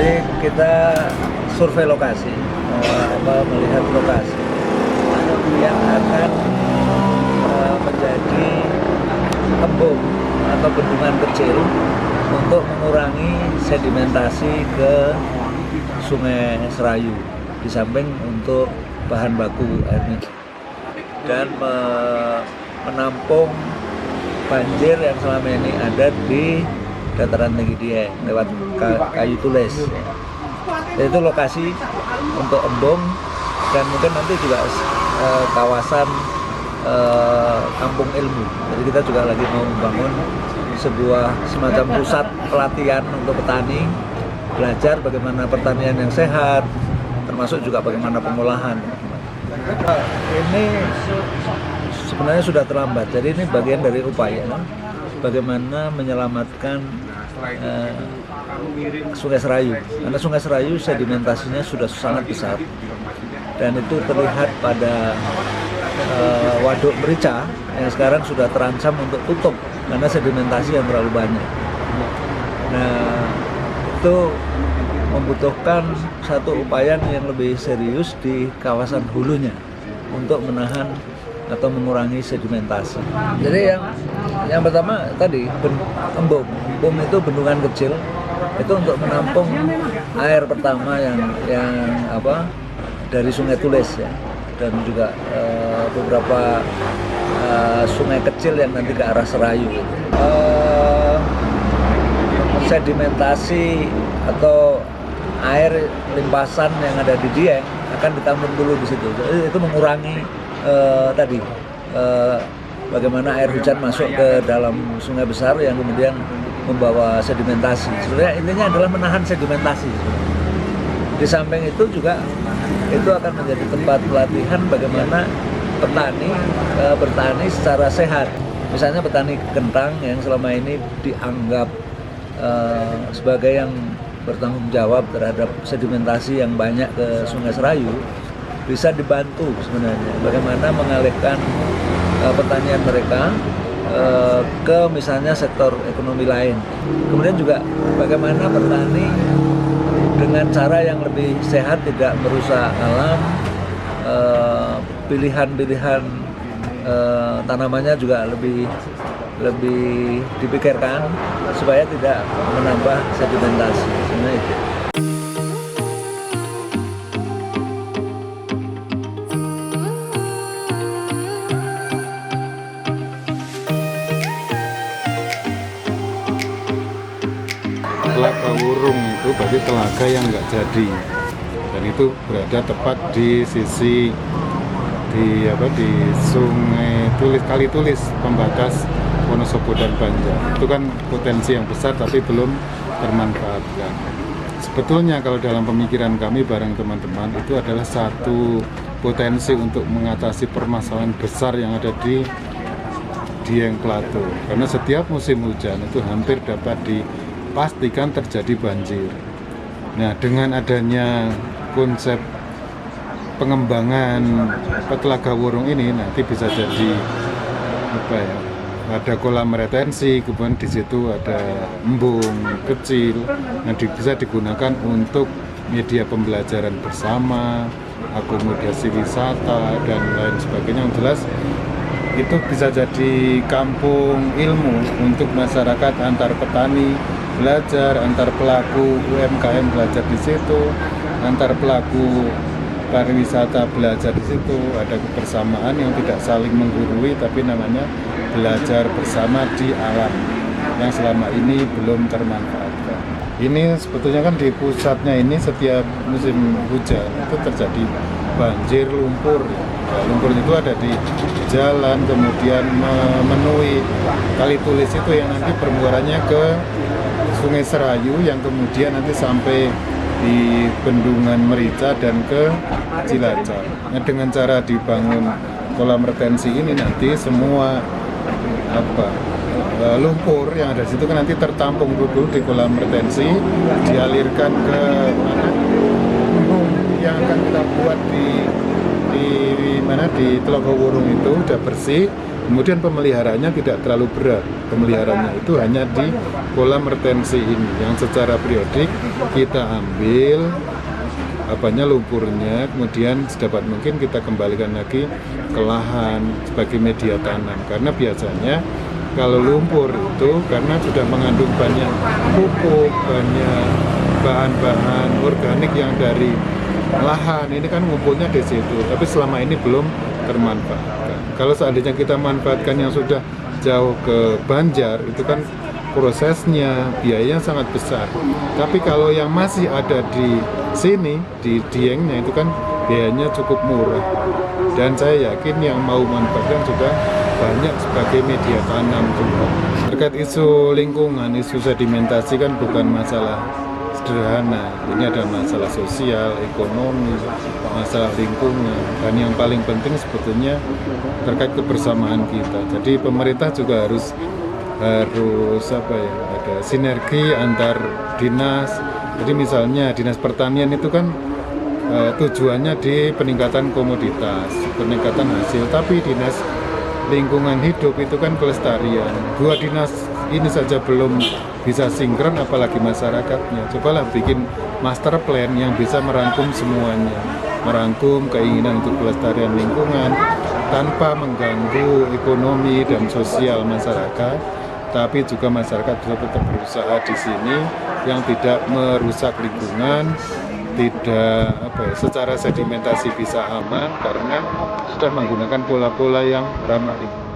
Jadi kita survei lokasi, melihat lokasi yang akan menjadi embung atau bendungan kecil untuk mengurangi sedimentasi ke Sungai Serayu, di samping untuk bahan baku air minum dan menampung banjir yang selama ini ada di dataran tinggi Dieng lewat Kayu Tulis. Itu lokasi untuk embung dan mungkin nanti juga kawasan kampung ilmu. Jadi kita juga lagi mau membangun sebuah semacam pusat pelatihan untuk petani, belajar bagaimana pertanian yang sehat, termasuk juga bagaimana pengolahan. Ini sebenarnya sudah terlambat, jadi ini bagian dari upaya bagaimana menyelamatkan Sungai Serayu, karena Sungai Serayu sedimentasinya sudah sangat besar dan itu terlihat pada Waduk Merica yang sekarang sudah terancam untuk tutup karena sedimentasi yang terlalu banyak. Nah, itu membutuhkan satu upaya yang lebih serius di kawasan hulunya untuk menahan atau mengurangi sedimentasi. Jadi yang pertama tadi embung itu bendungan kecil itu untuk menampung air pertama yang dari Sungai Tulis ya, dan juga beberapa sungai kecil yang nanti ke arah Serayu. Sedimentasi atau air limpasan yang ada di Dieng akan ditampung dulu di situ. Jadi itu mengurangi bagaimana air hujan masuk ke dalam sungai besar yang kemudian membawa sedimentasi. Sebenarnya intinya adalah menahan sedimentasi. Di samping itu juga itu akan menjadi tempat pelatihan bagaimana petani bertani secara sehat. Misalnya petani kentang yang selama ini dianggap sebagai yang bertanggung jawab terhadap sedimentasi yang banyak ke Sungai Serayu, bisa dibantu sebenarnya bagaimana mengalihkan pertanian mereka ke misalnya sektor ekonomi lain. Kemudian juga bagaimana petani dengan cara yang lebih sehat, tidak merusak alam, pilihan-pilihan tanamannya juga lebih dipikirkan supaya tidak menambah sedimentasi. Sebenarnya itu. Telaga Wurung itu berarti telaga yang nggak jadi, dan itu berada tepat di sisi di Sungai Tulis, Kali Tulis, pembatas Wonosobo dan Banjar. Itu kan potensi yang besar tapi belum termanfaatkan. Sebetulnya kalau dalam pemikiran kami bareng teman-teman itu adalah satu potensi untuk mengatasi permasalahan besar yang ada di Dieng Plateau. Karena setiap musim hujan itu hampir dapat dipastikan terjadi banjir. Nah, dengan adanya konsep pengembangan Telaga Wurung ini nanti bisa jadi ada kolam retensi, kemudian di situ ada embung kecil yang bisa digunakan untuk media pembelajaran bersama, akomodasi wisata dan lain sebagainya. Yang jelas itu bisa jadi kampung ilmu untuk masyarakat, antar petani belajar, antar pelaku UMKM belajar di situ, antar pelaku pariwisata belajar di situ. Ada kebersamaan yang tidak saling menggurui tapi namanya belajar bersama di alam yang selama ini belum termanfaatkan. Ini sebetulnya kan di pusatnya ini setiap musim hujan itu terjadi banjir lumpur. Lumpur itu ada di jalan, kemudian memenuhi Kali Tulis itu yang nanti permukaannya ke Sungai Serayu yang kemudian nanti sampai di Bendungan Merica dan ke Cilacap. Nah, dengan cara dibangun kolam retensi ini nanti semua lumpur yang ada di situ kan nanti tertampung dulu di kolam retensi, dialirkan ke mana yang akan kita buat di Telaga Wurung itu udah bersih, Kemudian pemeliharaannya tidak terlalu berat. Pemeliharaannya itu hanya di kolam retensi ini yang secara periodik kita ambil lumpurnya, kemudian sedapat mungkin kita kembalikan lagi ke lahan sebagai media tanam. Karena biasanya kalau lumpur itu karena sudah mengandung banyak pupuk, banyak bahan-bahan organik yang dari lahan, ini kan ngumpulnya di situ, tapi selama ini belum termanfaatkan. Kalau seandainya kita manfaatkan yang sudah jauh ke Banjar, itu kan prosesnya, biayanya sangat besar. Tapi kalau yang masih ada di sini, di Diengnya itu kan biayanya cukup murah. Dan saya yakin yang mau manfaatkan sudah banyak sebagai media tanam juga. Terkait isu lingkungan, isu sedimentasi kan bukan masalah sederhana. Ini ada masalah sosial, ekonomi, masalah lingkungan, dan yang paling penting sebetulnya terkait kebersamaan kita. Jadi pemerintah juga harus ada sinergi antar dinas. Jadi misalnya dinas pertanian itu kan tujuannya di peningkatan komoditas, peningkatan hasil, tapi dinas lingkungan hidup itu kan pelestarian. Dua dinas ini saja belum bisa sinkron, apalagi masyarakatnya. Cobalah bikin master plan yang bisa merangkum semuanya, merangkum keinginan untuk pelestarian lingkungan tanpa mengganggu ekonomi dan sosial masyarakat, tapi juga masyarakat bisa tetap berusaha di sini yang tidak merusak lingkungan, tidak secara sedimentasi bisa aman karena sudah menggunakan pola-pola yang ramah lingkungan.